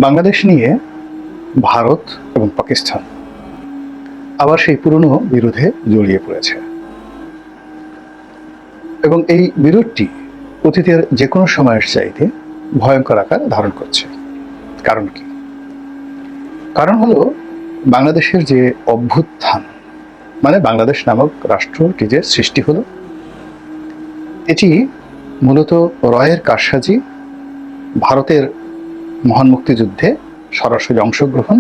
বাংলাদেশ নিয়ে ভারত এবং পাকিস্তান আবার সেই পুরনো বিরোধে জড়িয়ে পড়েছে এবং এই বিরোধটি অতীতের যে কোনো সময়ের চাইতে ভয়ঙ্কর আকার ধারণ করছে। কারণ কি? কারণ হলো বাংলাদেশের যে অভ্যুত্থান, মানে বাংলাদেশ নামক রাষ্ট্রটি যে সৃষ্টি হলো, এটি মূলত রয়ের কারসাজি, ভারতের মহান মুক্তিযুদ্ধে সরাসরি অংশগ্রহণ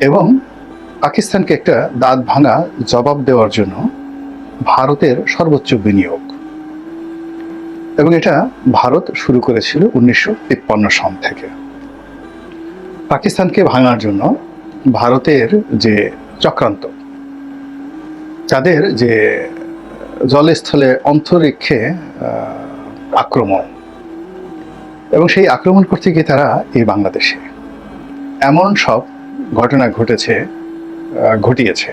এবং পাকিস্তানকে একটা দাঁত ভাঙা জবাব দেওয়ার জন্য ভারতের সর্বোচ্চ বিনিয়োগ। এবং এটা ভারত শুরু করেছিল 1953 সন থেকে। পাকিস্তানকে ভাঙার জন্য ভারতের যে চক্রান্ত, তাদের যে জলস্থলে অন্তরিক্ষে আক্রমণ, এবং সেই আক্রমণ করতে গিয়ে তারা এই বাংলাদেশে এমন সব ঘটনা ঘটিয়েছে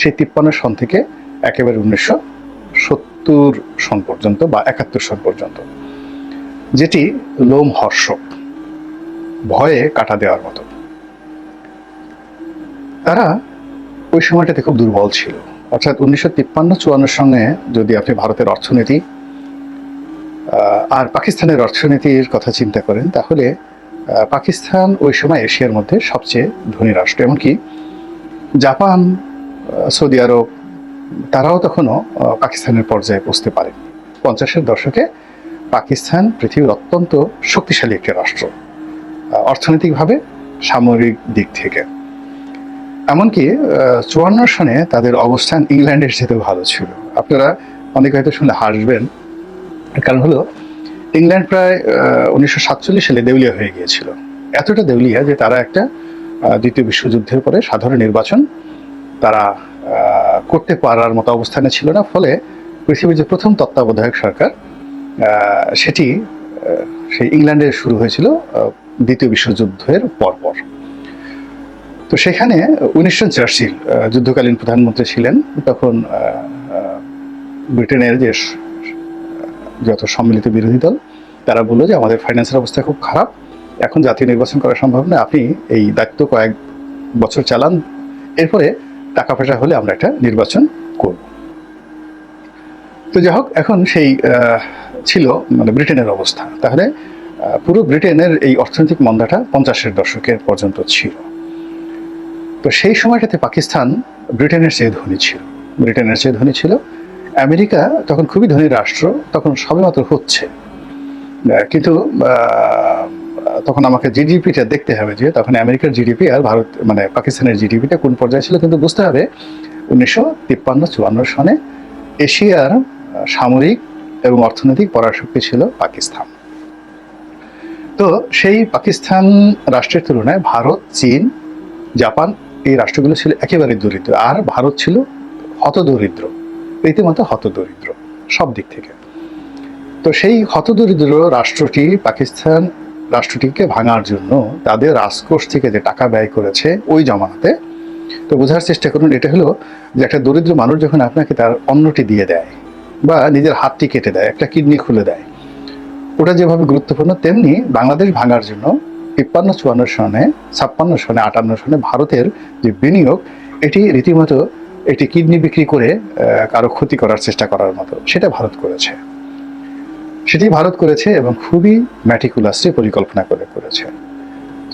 সেই 53 সন থেকে একেবারে 1970 সন পর্যন্ত বা 71 সন পর্যন্ত, যেটি লোমহর্ষক, ভয়ে কাটা দেওয়ার মতো। তারা ওই সময়টাতে খুব দুর্বল ছিল। অর্থাৎ 1953-54 সনে যদি আপনি ভারতের অর্থনীতি আর পাকিস্তানের অর্থনীতির কথা চিন্তা করেন, তাহলে পাকিস্তান ওই সময় এশিয়ার মধ্যে সবচেয়ে ধনী রাষ্ট্র। এমনকি জাপান, সৌদি আরব, তারাও তখনও পাকিস্তানের পর্যায়ে পৌঁছতে পারে। 50-এর দশকে পাকিস্তান পৃথিবীর অত্যন্ত শক্তিশালী একটি রাষ্ট্র, অর্থনৈতিকভাবে, সামরিক দিক থেকে। এমনকি 54 সনে তাদের অবস্থান ইংল্যান্ডের সাথে ভালো ছিল। আপনারা অনেকে হয়তো শুনে হাসবেন, কারণ হলো ইংল্যান্ড প্রায় 1947 সালে দেউলিয়া হয়ে গিয়েছিল। এতটা দেউলিয়া যে তারা একটা দ্বিতীয় বিশ্বযুদ্ধের পরে সাধারণ নির্বাচন তারা করতে পারার মতো অবস্থানে ছিল না। ফলে পৃথিবীর যে প্রথম তত্ত্বাবধায়ক সরকার, সেটি সেই ইংল্যান্ডে শুরু হয়েছিল দ্বিতীয় বিশ্বযুদ্ধের পরপর। তো সেখানে উইনস্টন চার্চিল যুদ্ধকালীন প্রধানমন্ত্রী ছিলেন। তখন ব্রিটেনের যে যত সম্মিলিত বিরোধী দল, তারা বললো যে আমাদের ফাইন্যান্সের অবস্থা খুব খারাপ, এখন জাতীয় নির্বাচন করা সম্ভব না, আপনি এই দায়িত্ব কয়েক বছর চালান, এরপরে টাকা পয়সা হলে আমরা একটা নির্বাচন করব। তো যাই হোক, এখন সেই ছিল মানে ব্রিটেনের অবস্থা। তাহলে পুরো ব্রিটেনের এই অর্থনৈতিক মন্দাটা 50-এর দশকের পর্যন্ত ছিল। তো সেই সময়টাতে পাকিস্তান ব্রিটেনের চেয়ে ধনী ছিল। আমেরিকা তখন খুবই ধনী রাষ্ট্র, তখন সবেমাত্র হচ্ছে। কিন্তু তখন আমাকে জিডিপিটা দেখতে হবে যে তখন আমেরিকার জিডিপি আর ভারত মানে পাকিস্তানের জিডিপিটা কোন পর্যায়ে ছিল। কিন্তু বুঝতে হবে 1953-54 সনে এশিয়ার সামরিক এবং অর্থনৈতিক পরাশক্তি ছিল পাকিস্তান। তো সেই পাকিস্তান রাষ্ট্রের তুলনায় ভারত, চীন, জাপান এই রাষ্ট্রগুলো ছিল একেবারে দরিদ্র, আর ভারত ছিল হতদরিদ্র, রীতিমতো হতদরিদ্র সব দিক থেকে। তো সেই হতদরিদ্র রাষ্ট্রটি, পাকিস্তান রাষ্ট্রটিকে ভাঙার জন্য তাদের রাজকোষ থেকে যে টাকা ব্যয় করেছে ওই জমানাতে, তো বোঝার চেষ্টা করুন, এটা হলো যে একটা দরিদ্র মানুষ যখন আপনাকে তার অন্নটি দিয়ে দেয় বা নিজের হাতটি কেটে দেয়, একটা কিডনি খুলে দেয়, ওটা যেভাবে গুরুত্বপূর্ণ, তেমনি বাংলাদেশ ভাঙার জন্য 53-54 সনে, 56 সনে, 58 সনে ভারতের যে বিনিয়োগ, এটি রীতিমতো একটি কিডনি বিক্রি করে কারো ক্ষতি করার চেষ্টা করার মতো, সেটা ভারত করেছে এবং খুবই ম্যাটিকুলাসলি পরিকল্পনা করে করেছে।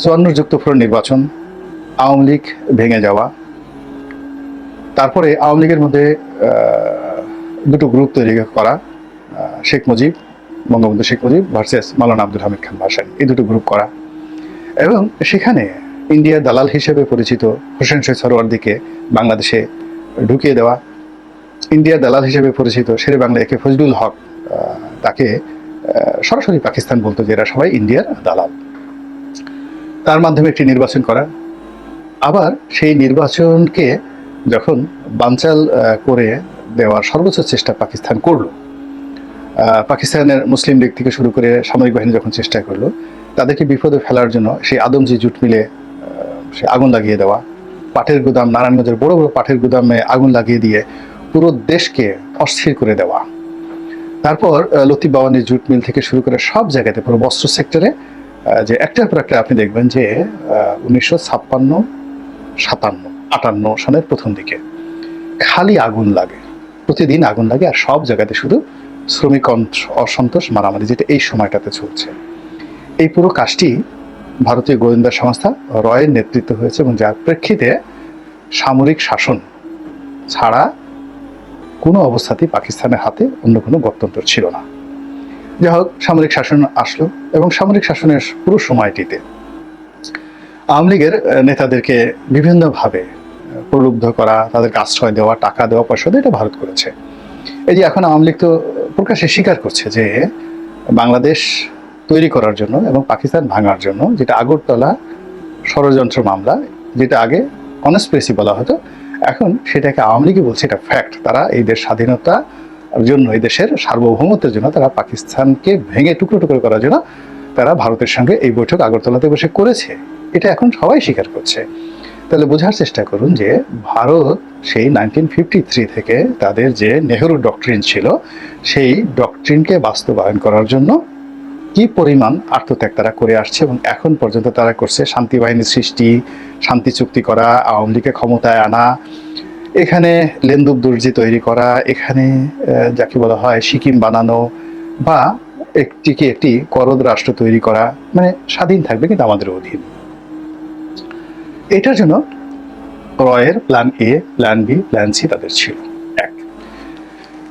54 যুক্তফ্রন্ট নির্বাচন, আওয়ামী লীগ ভেঙে যাওয়া, তারপরে আওয়ামী লীগের মধ্যে দুটো গ্রুপ তৈরি করা, বঙ্গবন্ধু শেখ মুজিব ভার্সেস মাওলানা আব্দুল হামিদ খান ভাসানী, এই দুটো গ্রুপ করা, এবং সেখানে ইন্ডিয়ার দালাল হিসেবে পরিচিত হোসেন শহীদ সরওয়ার্দীকে বাংলাদেশে ঢুকিয়ে দেওয়া, ইন্ডিয়ার দালাল হিসেবে পরিচিত শেরে বাংলা একে ফজলুল হক, তাকে সরাসরি পাকিস্তান বলতো যে এরা সবাই ইন্ডিয়ার দালাল, তার মাধ্যমে একটি নির্বাচন করা। আবার সেই নির্বাচনকে যখন বানচাল করে দেওয়ার সর্বোচ্চ চেষ্টা পাকিস্তান করলো, পাকিস্তানের মুসলিম লীগ থেকে শুরু করে সামরিক বাহিনী যখন চেষ্টা করলো তাদেরকে বিপদে ফেলার জন্য, সেই আদমজি জুট মিলে সে আগুন লাগিয়ে দেওয়া, পাটের গুদাম, নারায়ণগঞ্জের বড় বড় পাটের গুদামে আগুন লাগিয়ে দিয়ে পুরো দেশকে অস্থির করে দেওয়া, তারপর লতিফ বাওয়ানির জুট মিল থেকে শুরু করে সব জায়গাতে পুরো বস্ত্র সেক্টরে, 55 সনে 56 সনে 58 সনে ভারতের যে বিনিয়োগ, এটি রীতিমতো একটি কিডনি বিক্রি করে কারো ক্ষতি করার চেষ্টা করার মতো, সেটা ভারত করেছে। যে একটার পর একটা আপনি দেখবেন যে 1956, 57, 58 সালের প্রথম দিকে খালি আগুন লাগে, প্রতিদিন আগুন লাগে, আর সব জায়গাতে শুধু শ্রমিক অসন্তোষ, মারামারি, যেটা এই সময়টাতে চলছে। এই পুরো কাজটি ভারতীয় গোয়েন্দা সংস্থা রয়ের নেতৃত্ব হয়েছে, এবং যার প্রেক্ষিতে সামরিক শাসন ছাড়া কোনো অবস্থাতেই পাকিস্তানের হাতে অন্য কোনো গত্যন্তর ছিল না। যাই হোক, সামরিক শাসন আসলো, এবং সামরিক শাসনের পুরো সময়টিতে আওয়ামী লীগের নেতাদেরকে বিভিন্নভাবে প্রলুব্ধ করা, তাদেরকে আশ্রয় দেওয়া, টাকা দেওয়া, পয়সা দেওয়া, এটা ভারত করেছে। এই যে এখন আওয়ামী লীগ তো প্রকাশ্যে স্বীকার করছে যে বাংলাদেশ তৈরি করার জন্য এবং পাকিস্তান ভাঙার জন্য, যেটা আগরতলা ষড়যন্ত্র মামলা, যেটা আগে কনস্পিরেসি বলা হতো, এখন সেটাকে আওয়ামী লীগই বলছে এটা ফ্যাক্ট। তারা এই দেশ স্বাধীনতার জন্য, এই দেশের সার্বভৌমত্বের জন্য, তারা পাকিস্তানকে ভেঙে টুকরো টুকরো করার জন্য তারা ভারতের সঙ্গে এই বৈঠক আগরতলাতে বসে করেছে। এটা এখন সবাই স্বীকার করছে। তাহলে বোঝার চেষ্টা করুন যে ভারত সেই 1953 থেকে তাদের যে নেহেরু ডক্ট্রিন ছিল, সেই ডক্ট্রিনকে বাস্তবায়ন করার জন্য কি পরিমাণ আত্মত্যাগ তারা করে আসছে, এবং এখন পর্যন্ত তারা করছে শান্তি বাহিনীর সৃষ্টি, শান্তি চুক্তি করা, আওয়ামী লীগকে ক্ষমতায় আনা, এখানে লেন্দুব দর্জি তৈরি করা, এখানে যাকে বলা হয় সিকিম বানানো, বা একটি করদ রাষ্ট্র তৈরি করা, মানে স্বাধীন থাকবে কিন্তু আমাদের অধীন। এটার জন্য রয়ের plan A, plan B, plan C তাদের ছিল। এক।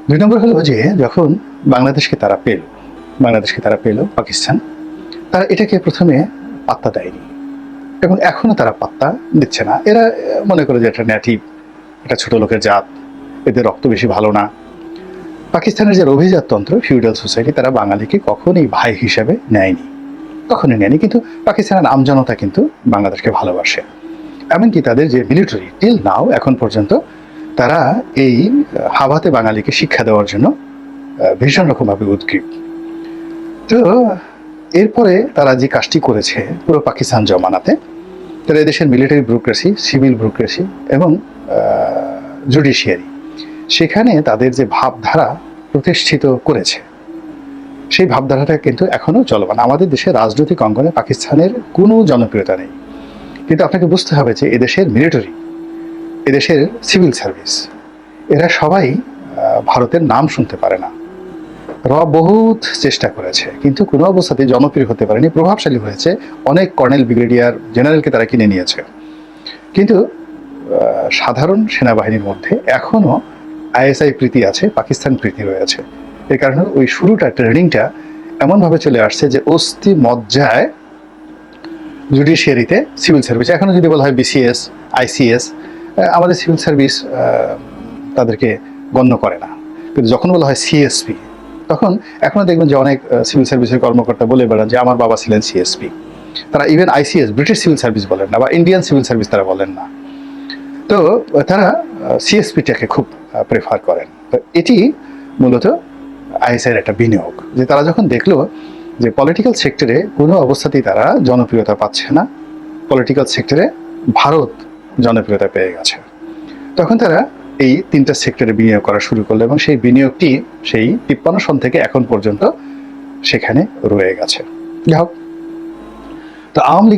2 নম্বর হলো যে যখন বাংলাদেশকে তারা পেল পাকিস্তান, তারা এটাকে প্রথমে পাত্তা দেয়নি, এবং এখনো তারা পাত্তা দিচ্ছে না। এরা মনে করে যে এটা নেটিভ, এটা ছোট লোকের জাত, এদের রক্ত বেশি ভালো না। পাকিস্তানের যে অভিজাততন্ত্র, ফিউডাল সোসাইটি, তারা বাঙালিকে কখনোই ভাই হিসেবে কখনোই নেয়নি। কিন্তু পাকিস্তানের আমজনতা কিন্তু বাংলাদেশকে ভালোবাসে। এমনকি তাদের যে মিলিটারি, টিল নাও, এখন পর্যন্ত তারা এই হাভাতে বাঙালিকে শিক্ষা দেওয়ার জন্য ভীষণ রকমভাবে উদ্গ্রীব। তো এরপরে তারা যে কাজটি করেছে পুরো পাকিস্তান জমানাতে, তারা এদেশের মিলিটারি ব্যুরোক্রেসি, সিভিল ব্যুরোক্রেসি এবং জুডিশিয়ারি, সেখানে তাদের যে ভাবধারা প্রতিষ্ঠিত করেছে, সেই ভাবধারাটা কিন্তু এখনও চলমান। আমাদের দেশের রাজনৈতিক অঙ্গনে পাকিস্তানের কোনো জনপ্রিয়তা নেই, কিন্তু আপনাকে বুঝতে হবে যে এদেশের মিলিটারি, এদেশের সিভিল সার্ভিস, এরা সবাই ভারতের নাম শুনতে পারে না। বহুত চেষ্টা করেছে, কিন্তু কোনো অবস্থাতেই জনপ্রিয় হতে পারেনি। প্রভাবশালী হয়েছে, অনেক কর্নেল, ব্রিগেডিয়ার, জেনারেলকে তারা কিনে নিয়েছে, কিন্তু সাধারণ সেনাবাহিনীর মধ্যে এখনও আইএসআই প্রীতি আছে, পাকিস্তান প্রীতি রয়েছে। এর কারণে ওই শুরুটা, ট্রেনিংটা এমনভাবে চলে আসছে যে অস্থি মজ্জায় জুডিশিয়ারিতে, সিভিল সার্ভিস, এখনও যদি বলা হয় বিসিএস, আইসিএস, আমাদের সিভিল সার্ভিস তাদেরকে গণ্য করে না। কিন্তু যখন বলা হয় সিএসপি, তখন এখনও দেখবেন যে অনেক সিভিল সার্ভিসের কর্মকর্তা বলে বেড়ান যে আমার বাবা ছিলেন সিএসপি। তারা even ICS, British civil service বলেন না, বা ইন্ডিয়ান সিভিল সার্ভিস তারা বলেন না। তো তারা সিএসপিটাকে খুব প্রেফার করেন। তো এটি মূলত আইএসআইয়ের একটা বিনিয়োগ, যে তারা যখন দেখলো যে পলিটিক্যাল সেক্টরে কোনো অবস্থাতেই তারা জনপ্রিয়তা পাচ্ছে না, পলিটিক্যাল সেক্টরে ভারত জনপ্রিয়তা পেয়ে গেছে, তখন তারা এই 3টা সেক্টরে বিনিয়োগ করা শুরু করলো, এবং সেই বিনিয়োগটি সেই 53 সন থেকে এখন পর্যন্ত সেখানে রয়ে গেছে। যাই হোক, তো আওয়ামী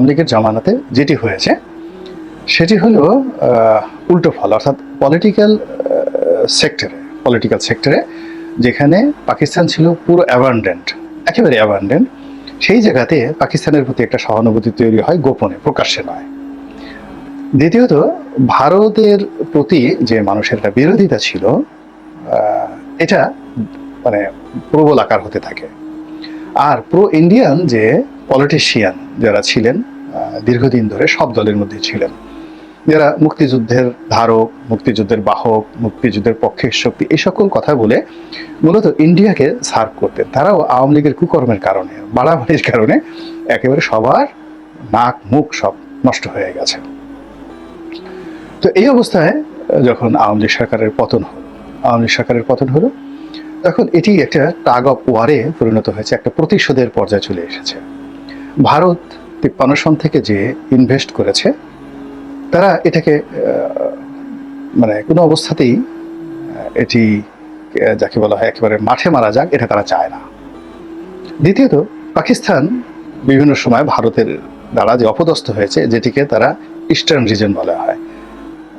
লীগের জামানাতে যেটি হয়েছে সেটি হলো উল্টো ফল, অর্থাৎ পলিটিক্যাল সেক্টরে যেখানে পাকিস্তান ছিল পুরো একেবারে অ্যাবান্ডেন্ট, সেই জায়গাতে পাকিস্তানের প্রতি একটা সহানুভূতি তৈরি হয়, গোপনে, প্রকাশ্যে নয়। দ্বিতীয়ত, ভারতের প্রতি যে মানুষের একটা বিরোধিতা ছিল, এটা মানে প্রবল আকার হতে থাকে। আর প্রো ইন্ডিয়ান যে পলিটিশিয়ান যারা ছিলেন, দীর্ঘদিন ধরে সব দলের মধ্যে ছিলেন, যারা মুক্তিযুদ্ধের ধারক, মুক্তিযুদ্ধের বাহক, মুক্তিযুদ্ধের পক্ষের শক্তি, এই সকল কথা বলে মূলত ইন্ডিয়াকে সার্ভ করতেন, তারাও আওয়ামী লীগের কুকর্মের কারণে, বাড়াবাড়ির কারণে একেবারে সবার নাক মুখ সব নষ্ট হয়ে গেছে। তো এই অবস্থায় যখন আওয়ামী লীগ সরকারের পতন হলো, তখন এটি একটা টাগ অফ ওয়ারে পরিণত হয়েছে, একটা প্রতিশোধের পর্যায়ে চলে এসেছে। ভারত 53 সন থেকে যে ইনভেস্ট করেছে, তারা এটাকে মানে কোনো অবস্থাতেই এটি যাকে বলা হয় একেবারে মাঠে মারা যাক, এটা তারা চায় না। দ্বিতীয়ত, পাকিস্তান বিভিন্ন সময় ভারতের দ্বারা যে অপদস্থ হয়েছে, যেটিকে তারা ইস্টার্ন রিজন বলা হয়,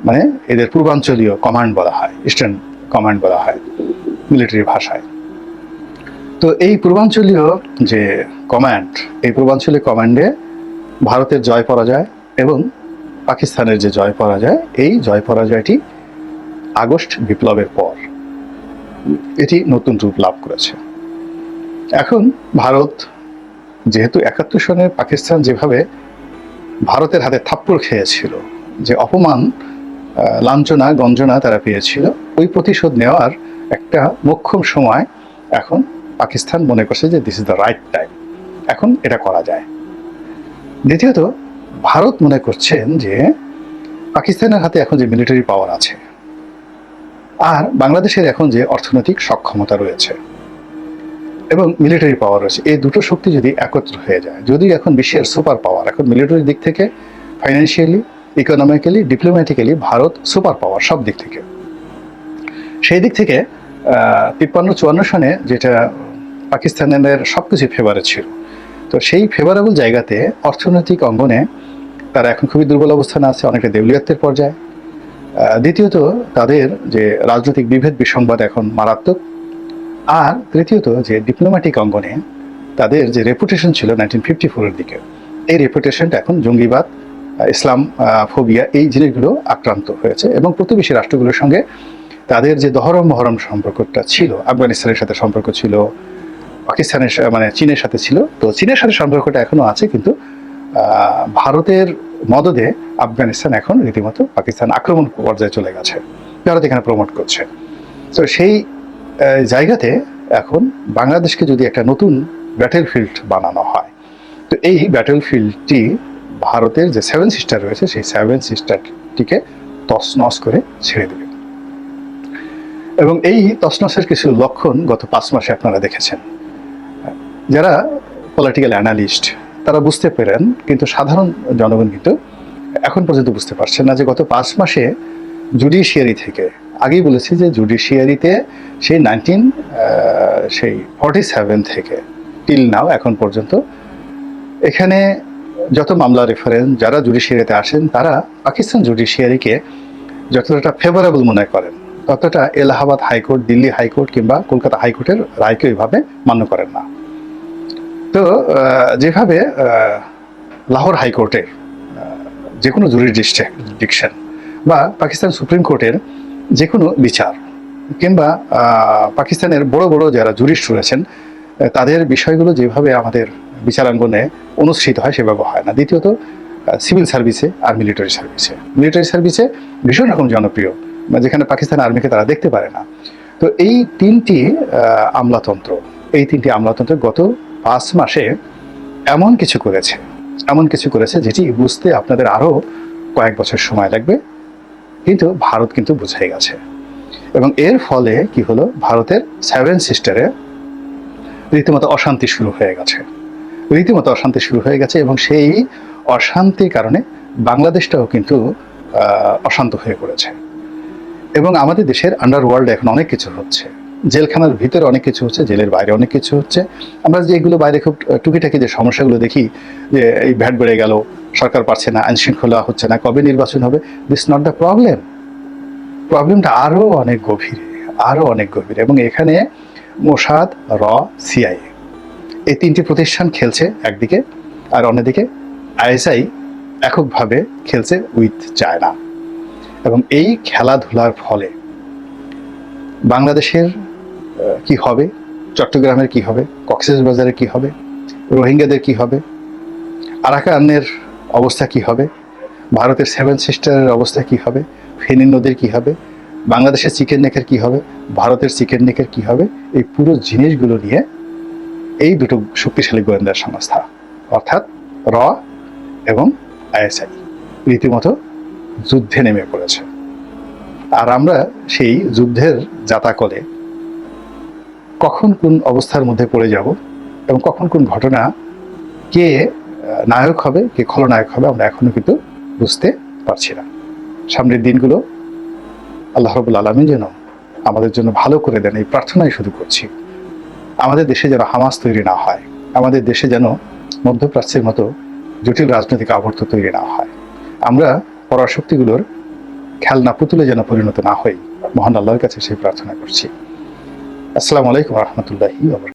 মানে এদের পূর্বাঞ্চলীয় কমান্ড বলা হয়, ইস্টার্ন কমান্ড বলা হয় মিলিটারি ভাষায়। তো এই পূর্বাঞ্চলীয় যে কমান্ড, এই পূর্বাঞ্চলীয় কমান্ডে ভারতের জয় পরাজয় এবং পাকিস্তানের যে জয় পরাজয়, এই জয় পরাজয়টি আগস্ট বিপ্লবের পর এটি নতুন রূপ লাভ করেছে। এখন ভারত যেহেতু 71 সনে পাকিস্তান যেভাবে ভারতের হাতে থাপ্পড় খেয়েছিল, যে অপমান, লাঞ্ছনা গঞ্জনা তারা পেয়েছিল, ওই প্রতিশোধ নেওয়ার একটা মোক্ষম সময় এখন পাকিস্তান মনে করছে যে this is the right time, এখন এটা করা যায়। দ্বিতীয়ত, ভারত মনে করছেন যে পাকিস্তানের হাতে এখন যে মিলিটারি পাওয়ার আছে আর বাংলাদেশের এখন যে অর্থনৈতিক সক্ষমতা রয়েছে এবং মিলিটারি পাওয়ার রয়েছে, এই দুটো শক্তি যদি একত্র হয়ে যায়, যদি এখন বিশ্বের সুপার পাওয়ার, এখন মিলিটারি দিক থেকে, financially, economically, diplomatically Bharat super power সব দিক থেকে, সেই দিক থেকে 53-54 সনে যেটা পাকিস্তানের সব কিছু ফেভারে ছিল, তো সেই ফেভারেবল জায়গাতে অর্থনৈতিক অঙ্গনে তারা এখন খুবই দুর্বল অবস্থানে আছে, অনেকটা দেউলিয়াত্বের পর্যায়ে। দ্বিতীয়ত, তাদের যে রাজনৈতিক বিভেদ বিসংবাদ এখন মারাত্মক। আর তৃতীয়ত, যে ডিপ্লোম্যাটিক অঙ্গনে তাদের যে রেপুটেশন ছিল 1954-এর দিকে, এই রেপুটেশনটা এখন জঙ্গিবাদ, ইসলাম ফোবিয়া, এই জিনিসগুলো আক্রান্ত হয়েছে এবং প্রতিবেশী রাষ্ট্রগুলোর সঙ্গে তাদের যে দহরম মহরম সম্পর্কটা ছিল, আফগানিস্তানের সাথে সম্পর্ক ছিল, পাকিস্তানের মানে চীনের সাথে ছিল, তো চীনের সাথে সম্পর্কটা এখনো আছে, কিন্তু ভারতের মদদে আফগানিস্তান এখন রীতিমতো পাকিস্তান আক্রমণ পর্যায়ে চলে গেছে, ভারত এখানে প্রমোট করছে। তো সেই জায়গাতে এখন বাংলাদেশকে যদি একটা নতুন ব্যাটেল ফিল্ড বানানো হয়, তো এই ব্যাটেল ফিল্ডটি ভারতের যে 7 সিস্টার রয়েছে, সেই 7 সিস্টারটিকে তছনছ করে ছেড়ে দেবে। এবং এই তছনছের কিছু লক্ষণ গত 5 মাসে আপনারা দেখেছেন। যারা পলিটিক্যাল অ্যানালিস্ট তারা বুঝতে পেরেন, কিন্তু সাধারণ জনগণ কিন্তু এখন পর্যন্ত বুঝতে পারছেন না যে গত 5 মাসে জুডিশিয়ারি থেকে, আগেই বলেছি যে জুডিশিয়ারিতে সেই 47 থেকে টিল নাও এখন পর্যন্ত এখানে যত মামলা রেফারেন্স যারা জুডিশিয়ারিতে আসেন, তারা পাকিস্তান জুডিশিয়ারিকে যতটা ফেভারেবল মনে করেন, ততটা এলাহাবাদ হাইকোর্ট, দিল্লি হাইকোর্ট কিংবা কলকাতা হাইকোর্টের রায়কে ওইভাবে মান্য করেন না। তো যেভাবে লাহোর হাইকোর্টের যে কোনো জুরিডিকশন বা পাকিস্তান সুপ্রিম কোর্টের যে কোনো বিচার কিংবা পাকিস্তানের বড় বড় যারা জুরিস্ট রয়েছেন তাদের বিষয়গুলো যেভাবে আমাদের বিচারাঙ্গনে অনুষ্ঠিত হয় সেভাবে হয় না। দ্বিতীয়ত, সিভিল সার্ভিসে আর মিলিটারি সার্ভিসে ভীষণ রকম জনপ্রিয়, যেখানে পাকিস্তান আর্মিকে তারা দেখতে পারে না। তো এই তিনটি আমলাতন্ত্র গত 5 মাসে এমন কিছু করেছে যেটি বুঝতে আপনাদের আরও কয়েক বছর সময় লাগবে, কিন্তু ভারত কিন্তু বুঝে গেছে। এবং এর ফলে কি হলো, ভারতের 7 সিস্টারে রীতিমতো অশান্তি শুরু হয়ে গেছে এবং সেই অশান্তির কারণে বাংলাদেশটাও কিন্তু অশান্ত হয়ে পড়েছে। এবং আমাদের দেশের আন্ডারওয়ার্ল্ডে এখন অনেক কিছু হচ্ছে, জেলখানার ভিতরে অনেক কিছু হচ্ছে, জেলের বাইরে অনেক কিছু হচ্ছে। আমরা যে এগুলো বাইরে খুব টুকিটাকি যে সমস্যাগুলো দেখি, যে এই ভ্যাট বেড়ে গেল, সরকার পারছে না, আইন শৃঙ্খলা হচ্ছে না, কবে নির্বাচন হবে, দিস নট দ্য প্রবলেমটা আরও অনেক গভীরে। এবং এখানে মোসাদ, সিআইএ এই 3টি প্রতিষ্ঠান খেলছে একদিকে, আর অন্যদিকে আইএসআই এককভাবে খেলছে উইথ চায়না। এবং এই খেলাধুলার ফলে বাংলাদেশের কি হবে, চট্টগ্রামের কি হবে, কক্সবাজারের কি হবে, রোহিঙ্গাদের কি হবে, আরাকানের অবস্থা কি হবে, ভারতের 7 সিস্টারের অবস্থা কি হবে, ফেনী নদীর কি হবে, বাংলাদেশের চিকেন নেকের কি হবে, ভারতের চিকেন নেকের কি হবে, এই পুরো জিনিসগুলো নিয়ে এই দুটো শক্তিশালী গোয়েন্দা সংস্থা অর্থাৎ র এবং আইএসআই রীতিমতো যুদ্ধে নেমে পড়েছে। আর আমরা সেই যুদ্ধের জাতাকলে কখন কোন অবস্থার মধ্যে পড়ে যাব এবং কখন কোন ঘটনা কে নায়ক হবে কে খলনায়ক হবে আমরা এখনো কিন্তু বুঝতে পারছি না। সামনের দিনগুলো আল্লাহ রাব্বুল আলামিন যেন আমাদের জন্য ভালো করে দেন, এই প্রার্থনাই শুধু করছি। আমাদের দেশে যেন হামাস তৈরি না হয়, আমাদের দেশে যেন মধ্যপ্রাচ্যের মতো জটিল রাজনৈতিক আবর্ত তৈরি না হয়। আমরা পরাশক্তিগুলোর খেলনা পুতুলে যেন পরিণত না হই, মহান আল্লাহর কাছে সেই প্রার্থনা করছি। আসসালামু আলাইকুম রহমতুল্লাহি।